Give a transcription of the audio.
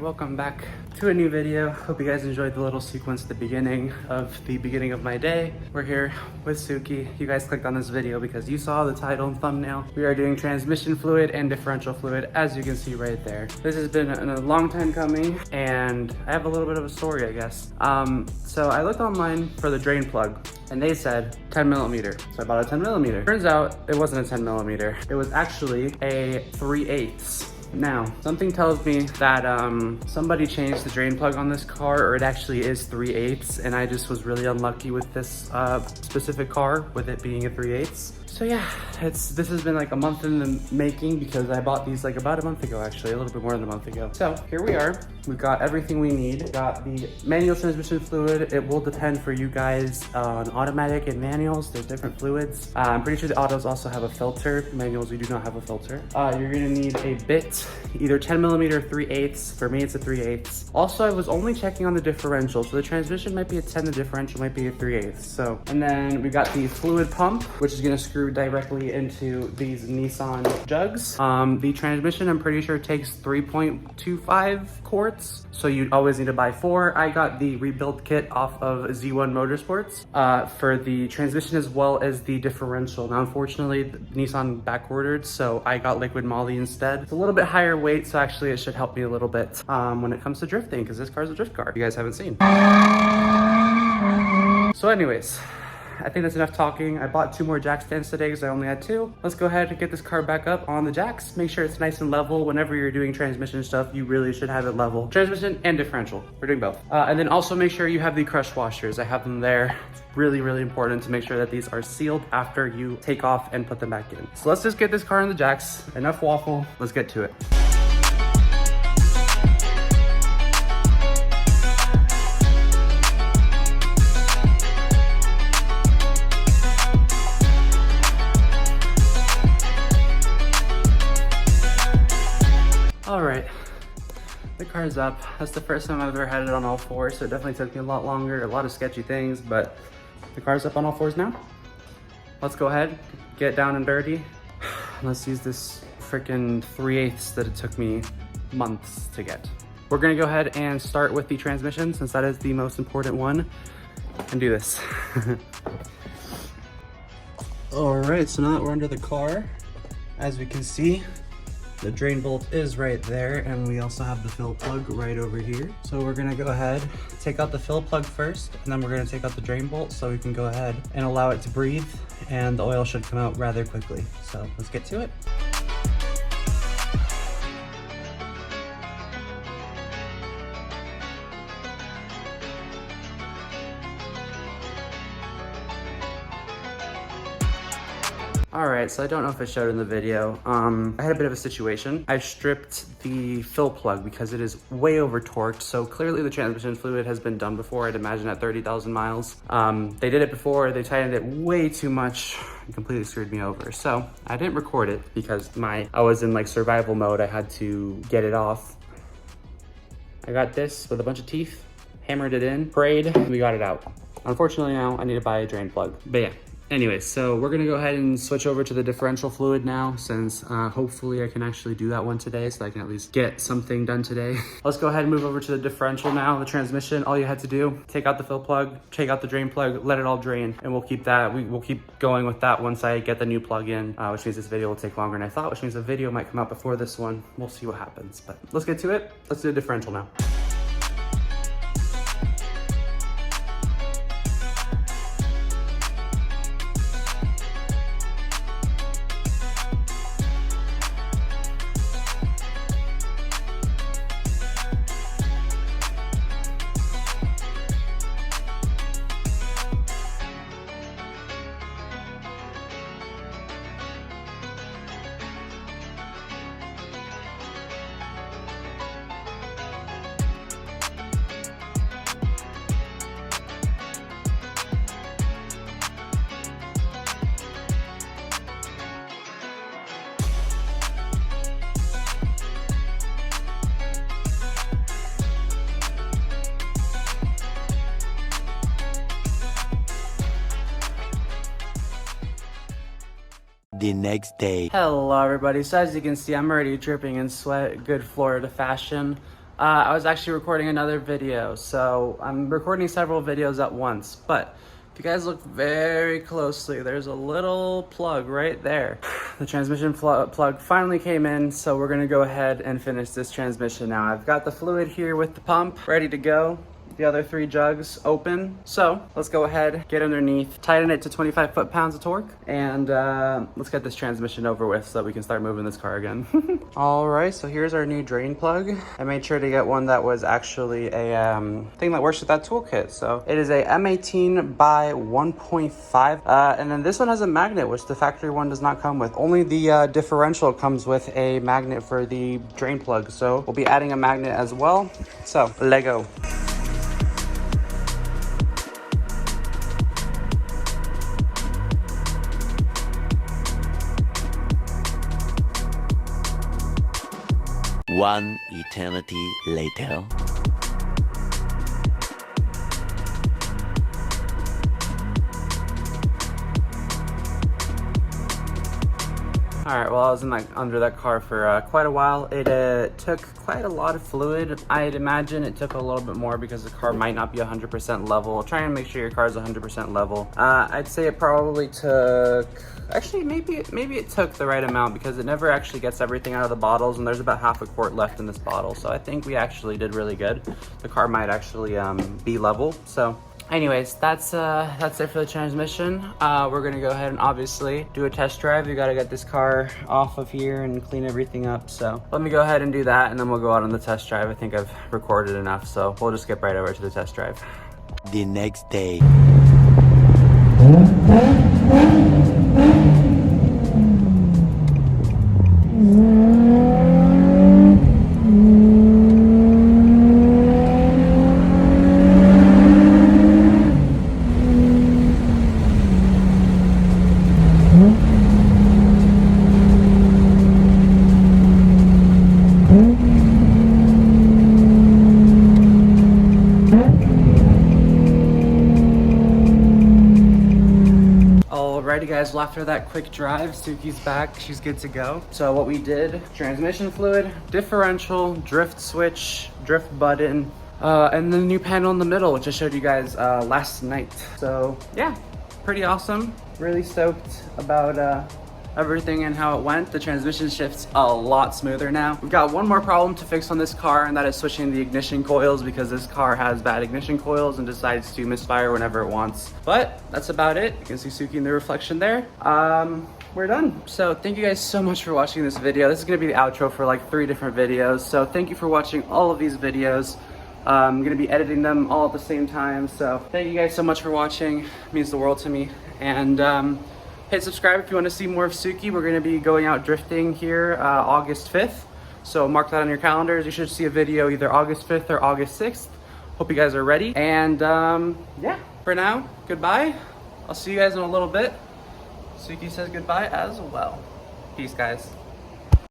welcome back to a new video. Hope you guys enjoyed the little sequence at the beginning of my day. We're here with Suki. You guys clicked on this video because you saw the title and thumbnail. We are doing transmission fluid and differential fluid, as you can see right there. This has been a long time coming, and I have a little bit of a story, I guess. So I looked online for the drain plug, and they said 10 millimeter. So I bought a 10 millimeter. Turns out it wasn't a 10 millimeter. It was actually a 3/8. Now, something tells me that somebody changed the drain plug on this car, or it actually is 3/8, and I just was really unlucky with this specific car, with it being a 3/8. So yeah, this has been like a month in the making because I bought these like about a month ago, actually, a little bit more than a month ago. So here we are. We've got everything we need. Got the manual transmission fluid. It will depend for you guys on automatic and manuals. There's different fluids. I'm pretty sure the autos also have a filter. Manuals, we do not have a filter. You're gonna need a bit, either 10 millimeter or 3/8. For me, it's a 3/8. Also, I was only checking on the differential. So the transmission might be a 10, the differential might be a 3/8. So, and then we got the fluid pump, which is gonna screw directly into these Nissan jugs. The transmission, I'm pretty sure, takes 3.25 quarts. So you always need to buy 4. I got the rebuild kit off of Z1 Motorsports for the transmission as well as the differential. Now, unfortunately, Nissan back ordered, so I got liquid moly instead. It's a little bit higher weight, so actually it should help me a little bit when it comes to drifting, because this car's a drift car you guys haven't seen. So anyways, I think that's enough talking. I bought 2 more jack stands today because I only had 2. Let's go ahead and get this car back up on the jacks. Make sure it's nice and level. Whenever you're doing transmission stuff, you really should have it level. Transmission and differential. We're doing both. And then also make sure you have the crush washers. I have them there. It's really, really important to make sure that these are sealed after you take off and put them back in. So let's just get this car on the jacks. Enough waffle. Let's get to it. All right, the car's up. That's the first time I've ever had it on all 4, so it definitely took me a lot longer, a lot of sketchy things, but the car's up on all 4s now. Let's go ahead, get down and dirty. Let's use this freaking 3/8 that it took me months to get. We're gonna go ahead and start with the transmission, since that is the most important one, and do this. All right, so now that we're under the car, as we can see, the drain bolt is right there, and we also have the fill plug right over here. So we're gonna go ahead, take out the fill plug first, and then we're gonna take out the drain bolt so we can go ahead and allow it to breathe, and the oil should come out rather quickly. So let's get to it. All right, so I don't know if I showed in the video. I had a bit of a situation. I stripped the fill plug because it is way over torqued. So clearly the transmission fluid has been done before, I'd imagine at 30,000 miles. They did it before, they tightened it way too much and completely screwed me over. So I didn't record it because I was in like survival mode. I had to get it off. I got this with a bunch of teeth, hammered it in, prayed, and we got it out. Unfortunately now I need to buy a drain plug, but yeah. Anyways, so we're gonna go ahead and switch over to the differential fluid now, since hopefully I can actually do that one today, so I can at least get something done today. Let's go ahead and move over to the differential now. The transmission, all you had to do, take out the fill plug, take out the drain plug, let it all drain, and we'll keep that. We'll keep going with that once I get the new plug in, which means this video will take longer than I thought, which means the video might come out before this one. We'll see what happens, but let's get to it. Let's do the differential now. The next day. Hello everybody, so as you can see, I'm already dripping in sweat, good Florida fashion. I was actually recording another video, so I'm recording several videos at once, but if you guys look very closely, there's a little plug right there. The transmission plug finally came in, so we're gonna go ahead and finish this transmission now. I've got the fluid here with the pump ready to go. The other 3 jugs open. So let's go ahead, get underneath, tighten it to 25 foot-pounds of torque, and let's get this transmission over with so that we can start moving this car again. All right, so here's our new drain plug. I made sure to get one that was actually a thing that works with that toolkit. So it is a M18 by 1.5, and then this one has a magnet, which the factory one does not come with. Only the differential comes with a magnet for the drain plug. So we'll be adding a magnet as well. So Lego. One eternity later. All right, well, I was under that car for quite a while. It took quite a lot of fluid. I'd imagine it took a little bit more because the car might not be 100% level. Try and make sure your car is 100% level. I'd say it probably took, actually maybe it took the right amount because it never actually gets everything out of the bottles, and there's about half a quart left in this bottle. So I think we actually did really good. The car might actually be level. So anyways, that's it for the transmission. We're gonna go ahead and obviously do a test drive. We gotta get this car off of here and clean everything up. So let me go ahead and do that, and then we'll go out on the test drive. I think I've recorded enough, so we'll just get right over to the test drive. The next day. Alrighty guys, well after that quick drive, Suki's back, she's good to go. So what we did, transmission fluid, differential, drift switch, drift button, and the new panel in the middle, which I showed you guys last night. So yeah, pretty awesome. Really stoked about everything and how it went. The transmission shifts a lot smoother now. We've got one more problem to fix on this car, and that is switching the ignition coils, because this car has bad ignition coils and decides to misfire whenever it wants. But that's about it. You can see Suki in the reflection there. We're done. So thank you guys so much for watching this video. This is gonna be the outro for like 3 different videos. So thank you for watching all of these videos. I'm gonna be editing them all at the same time. So thank you guys so much for watching. It means the world to me. And hit subscribe if you want to see more of Suki. We're going to be going out drifting here August 5th. So mark that on your calendars. You should see a video either August 5th or August 6th. Hope you guys are ready. And yeah, for now, goodbye. I'll see you guys in a little bit. Suki says goodbye as well. Peace, guys.